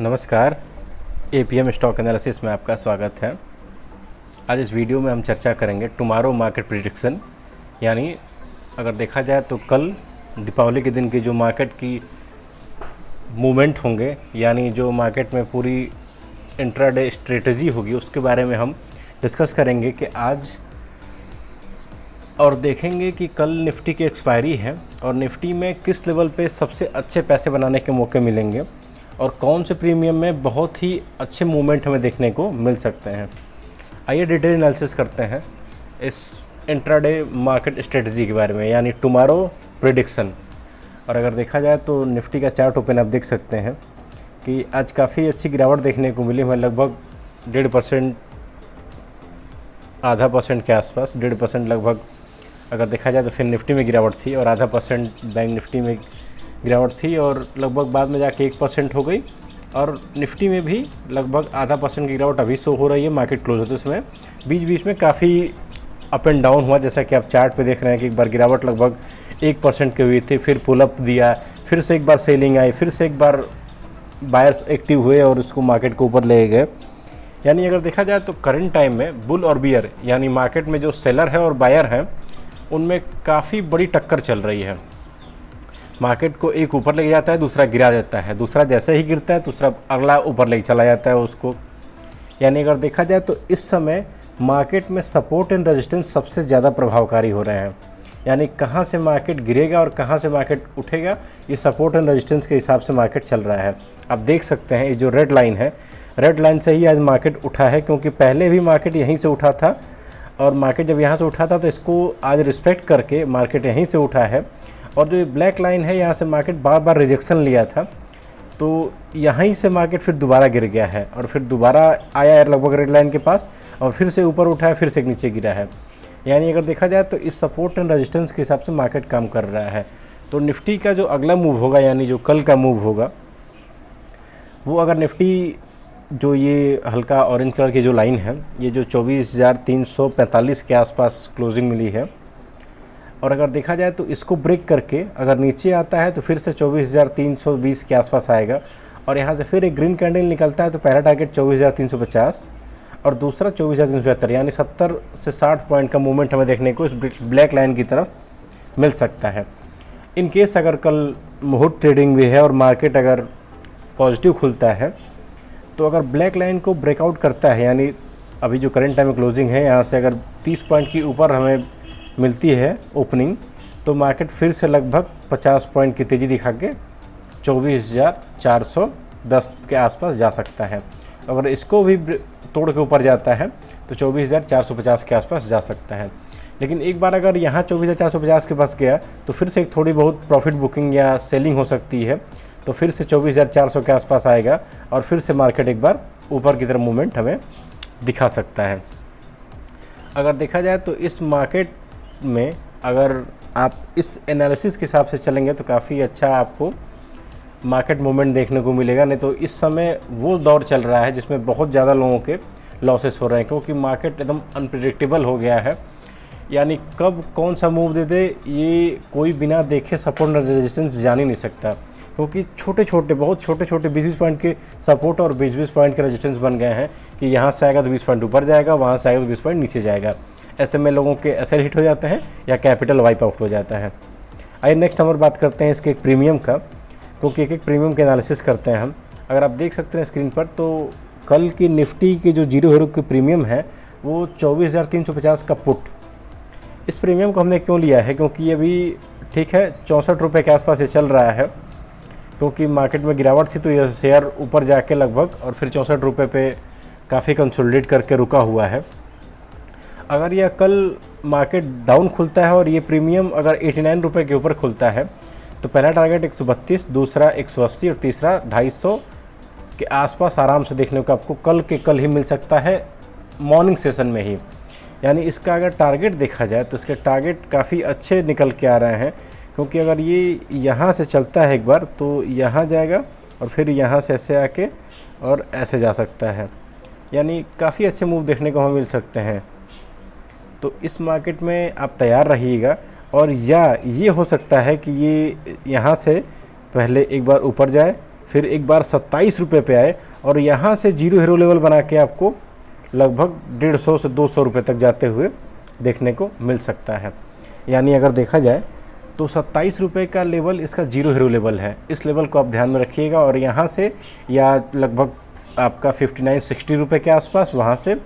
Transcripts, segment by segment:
नमस्कार। APM stock analysis में आपका स्वागत है। आज इस वीडियो में हम चर्चा करेंगे टुमारो मार्केट प्रिडिक्शन, यानी अगर देखा जाए तो कल दीपावली के दिन की जो मार्केट की मूवमेंट होंगे, यानी जो मार्केट में पूरी इंट्राडे स्ट्रेटजी होगी, उसके बारे में हम डिस्कस करेंगे कि आज और देखेंगे कि कल निफ्टी की एक्सपायरी है और निफ्टी में किस लेवल पे सबसे अच्छे पैसे बनाने के मौके मिलेंगे और कौन से प्रीमियम में बहुत ही अच्छे मूवमेंट हमें देखने को मिल सकते हैं। आइए डिटेल एनालिसिस करते हैं इस इंट्राडे मार्केट स्ट्रेटजी के बारे में, यानी टुमारो प्रेडिक्शन। और अगर देखा जाए तो निफ्टी का चार्ट ओपन आप देख सकते हैं कि आज काफ़ी अच्छी गिरावट देखने को मिली है, लगभग 1.5%, आधा परसेंट के आसपास, 1.5% लगभग अगर देखा जाए तो फिर निफ्टी में गिरावट थी और आधा परसेंट बैंक निफ्टी में गिरावट थी और लगभग बाद में जाके 1% हो गई और निफ्टी में भी लगभग आधा परसेंट की गिरावट अभी शो हो रही है मार्केट क्लोज होते समय। बीच बीच में काफ़ी अप एंड डाउन हुआ, जैसा कि आप चार्ट पे देख रहे हैं कि एक बार गिरावट लगभग 1% की हुई थी, फिर पुल अप दिया, फिर से एक बार सेलिंग आई, फिर से एक बार बायर्स एक्टिव हुए और उसको मार्केट को ऊपर ले गए। यानी अगर देखा जाए तो करंट टाइम में बुल और बियर, यानी मार्केट में जो सेलर है और बायर हैं उनमें काफ़ी बड़ी टक्कर चल रही है। मार्केट को एक ऊपर ले जाता है, दूसरा गिरा देता है, दूसरा जैसे ही गिरता है दूसरा अगला ऊपर ले चला जाता है उसको। यानी अगर देखा जाए तो इस समय मार्केट में सपोर्ट एंड रेजिस्टेंस सबसे ज़्यादा प्रभावकारी हो रहे हैं। यानी कहाँ से मार्केट गिरेगा और कहाँ से मार्केट उठेगा, ये सपोर्ट एंड रेजिस्टेंस के हिसाब से मार्केट चल रहा है। आप देख सकते हैं ये जो रेड लाइन है, रेड लाइन से ही आज मार्केट उठा है, क्योंकि पहले भी मार्केट यहीं से उठा था और मार्केट जब यहाँ से उठा था तो इसको आज रिस्पेक्ट करके मार्केट यहीं से उठा है। और जो ब्लैक लाइन है, यहाँ से मार्केट बार बार रिजेक्शन लिया था, तो यहीं से मार्केट फिर दोबारा गिर गया है और फिर दोबारा आया है लगभग रेड लाइन के पास और फिर से ऊपर उठा है, फिर से नीचे गिरा है। यानी अगर देखा जाए तो इस सपोर्ट एंड रेजिस्टेंस के हिसाब से मार्केट काम कर रहा है। तो निफ्टी का जो अगला मूव होगा, यानी जो कल का मूव होगा, वो अगर निफ्टी जो ये हल्का ऑरेंज कलर की जो लाइन है, ये जो 24,345 के आसपास क्लोजिंग मिली है, और अगर देखा जाए तो इसको ब्रेक करके अगर नीचे आता है तो फिर से 24,320 के आसपास आएगा और यहाँ से फिर एक ग्रीन कैंडल निकलता है तो पहला टारगेट 24,350 और दूसरा 24,375, यानी 70 से 60 पॉइंट का मूवमेंट हमें देखने को इस ब्लैक लाइन की तरफ मिल सकता है। इन केस अगर कल मुहूर्त ट्रेडिंग भी है और मार्केट अगर पॉजिटिव खुलता है तो अगर ब्लैक लाइन को ब्रेकआउट करता है, यानी अभी जो करंट टाइम में क्लोजिंग है यहाँ से अगर 30 पॉइंट की ऊपर हमें मिलती है ओपनिंग, तो मार्केट फिर से लगभग 50 पॉइंट की तेज़ी दिखा के 24,410 के आसपास जा सकता है। अगर इसको भी तोड़ के ऊपर जाता है तो 24,450 के आसपास जा सकता है। लेकिन एक बार अगर यहाँ 24,450 के पास गया तो फिर से एक थोड़ी बहुत प्रॉफिट बुकिंग या सेलिंग हो सकती है, तो फिर से 24,400 के आसपास आएगा और फिर से मार्केट एक बार ऊपर की तरफ मूवमेंट हमें दिखा सकता है। अगर देखा जाए तो इस मार्केट में अगर आप इस एनालिसिस के हिसाब से चलेंगे तो काफ़ी अच्छा आपको मार्केट मूवमेंट देखने को मिलेगा। नहीं तो इस समय वो दौर चल रहा है जिसमें बहुत ज़्यादा लोगों के लॉसेस हो रहे हैं, क्योंकि मार्केट एकदम अनप्रेडिक्टेबल हो गया है। यानी कब कौन सा मूव दे दे ये कोई बिना देखे सपोर्ट और रेजिस्टेंस जान ही नहीं सकता, क्योंकि बहुत छोटे छोटे 20-20 पॉइंट के सपोर्ट और 20-20 पॉइंट के रेजिस्टेंस बन गए हैं कि यहाँ से आएगा तो 20 पॉइंट ऊपर जाएगा, वहाँ से आएगा तो 20 पॉइंट नीचे जाएगा। ऐसे में लोगों के एसेट हिट हो जाते हैं या कैपिटल वाइप आउट हो जाता है। आइए नेक्स्ट हम और बात करते हैं इसके एक प्रीमियम का, क्योंकि एक प्रीमियम के एनालिसिस करते हैं हम। अगर आप देख सकते हैं स्क्रीन पर, तो कल की निफ्टी के जो जीरो हीरो की प्रीमियम है वो 24,350 का पुट। इस प्रीमियम को हमने क्यों लिया है, क्योंकि ये भी ठीक है 64 रुपये के आसपास ये चल रहा है, क्योंकि मार्केट में गिरावट थी तो यह शेयर ऊपर जाके लगभग और फिर 64 रुपये पे काफ़ी कंसोलिडेट करके रुका हुआ है। अगर यह कल मार्केट डाउन खुलता है और ये प्रीमियम अगर 89 रुपये के ऊपर खुलता है तो पहला टारगेट 132, दूसरा 180 और तीसरा 250 के आसपास आराम से देखने को आपको कल ही मिल सकता है मॉर्निंग सेशन में ही। यानी इसका अगर टारगेट देखा जाए तो इसके टारगेट काफ़ी अच्छे निकल के आ रहे हैं, क्योंकि अगर ये यहाँ से चलता है एक बार तो यहाँ जाएगा और फिर यहाँ से ऐसे आके और ऐसे जा सकता है। यानी काफ़ी अच्छे मूव देखने को हमें मिल सकते हैं। तो इस मार्केट में आप तैयार रहिएगा और या ये हो सकता है कि ये यहाँ से पहले एक बार ऊपर जाए, फिर एक बार 27 रुपये पे आए और यहाँ से जीरो हीरो लेवल बना के आपको लगभग 150 से 200 रुपये तक जाते हुए देखने को मिल सकता है। यानी अगर देखा जाए तो 27 रुपये का लेवल इसका जीरो हीरो लेवल है। इस लेवल को आप ध्यान में रखिएगा और यहाँ से या लगभग आपका 59-60 रुपये के आसपास, वहाँ से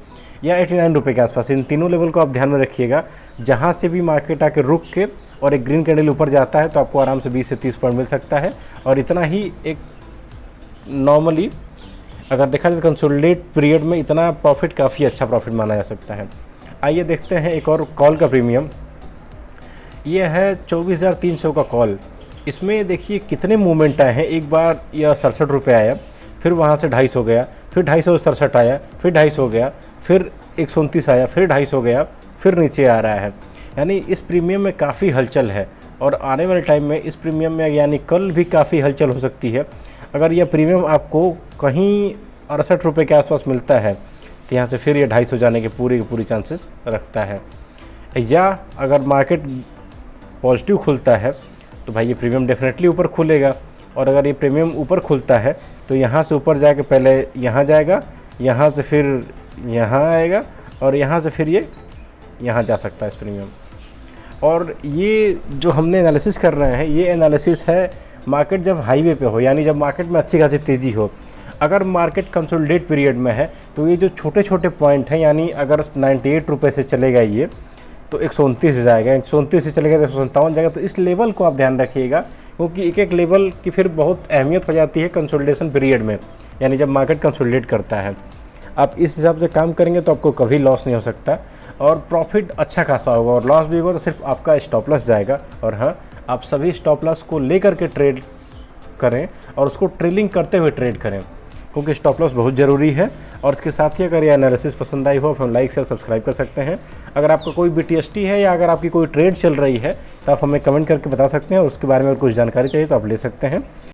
या 89 रुपये के आसपास, इन तीनों लेवल को आप ध्यान में रखिएगा। जहाँ से भी मार्केट आके रुक के और एक ग्रीन कैंडल ऊपर जाता है तो आपको आराम से 20 से 30 पॉइंट मिल सकता है। और इतना ही एक नॉर्मली अगर देखा जाए कंसोलिडेट पीरियड में इतना प्रॉफिट काफ़ी अच्छा प्रॉफिट माना जा सकता है। आइए देखते हैं एक और कॉल का प्रीमियम। ये है 24,300 का कॉल। इसमें देखिए कितने मूवमेंट आए हैं। एक बार यह 67 रुपये आया, फिर वहाँ से 250 गया, फिर 267 आया, फिर 250 गया, फिर 129 आया, फिर 250 गया, फिर नीचे आ रहा है। यानी इस प्रीमियम में काफ़ी हलचल है और आने वाले टाइम में इस प्रीमियम में यानी कल भी काफ़ी हलचल हो सकती है। अगर यह प्रीमियम आपको कहीं 68 रुपये के आसपास मिलता है तो यहाँ से फिर ये 250 जाने के पूरी चांसेस रखता है। या अगर मार्केट पॉजिटिव खुलता है तो भाई ये प्रीमियम डेफिनेटली ऊपर खुलेगा। और अगर ये प्रीमियम ऊपर खुलता है तो यहाँ से ऊपर जाके पहले यहाँ जाएगा, यहाँ से फिर यहाँ आएगा और यहाँ से फिर ये यहाँ जा सकता है इस प्रीमियम। और ये जो हमने एनालिसिस कर रहे हैं ये एनालिसिस है मार्केट जब हाईवे पे हो, यानी जब मार्केट में अच्छी खासी तेज़ी हो। अगर मार्केट कंसोलिडेट पीरियड में है तो ये जो छोटे छोटे पॉइंट हैं, यानी अगर 98 रुपये से चलेगा ये तो 129 जाएगा, 129 से चलेगा तो 157 जाएगा। तो इस लेवल को आप ध्यान रखिएगा क्योंकि एक एक लेवल की फिर बहुत अहमियत हो जाती है कंसोलिडेशन पीरियड में, यानी जब मार्केट कंसोलिडेट करता है। आप इस हिसाब से काम करेंगे तो आपको कभी लॉस नहीं हो सकता और प्रॉफिट अच्छा खासा होगा। और लॉस भी होगा तो सिर्फ आपका स्टॉप लॉस जाएगा। और हाँ, आप सभी स्टॉप लॉस को लेकर के ट्रेड करें और उसको ट्रेलिंग करते हुए ट्रेड करें क्योंकि स्टॉप लॉस बहुत ज़रूरी है। और इसके साथ ही अगर ये एनालिसिस पसंद आई हो तो लाइक शेयर सब्सक्राइब कर सकते हैं। अगर आपका कोई BTST है या अगर आपकी कोई ट्रेड चल रही है तो आप हमें कमेंट करके बता सकते हैं और उसके बारे में कुछ जानकारी चाहिए तो आप ले सकते हैं।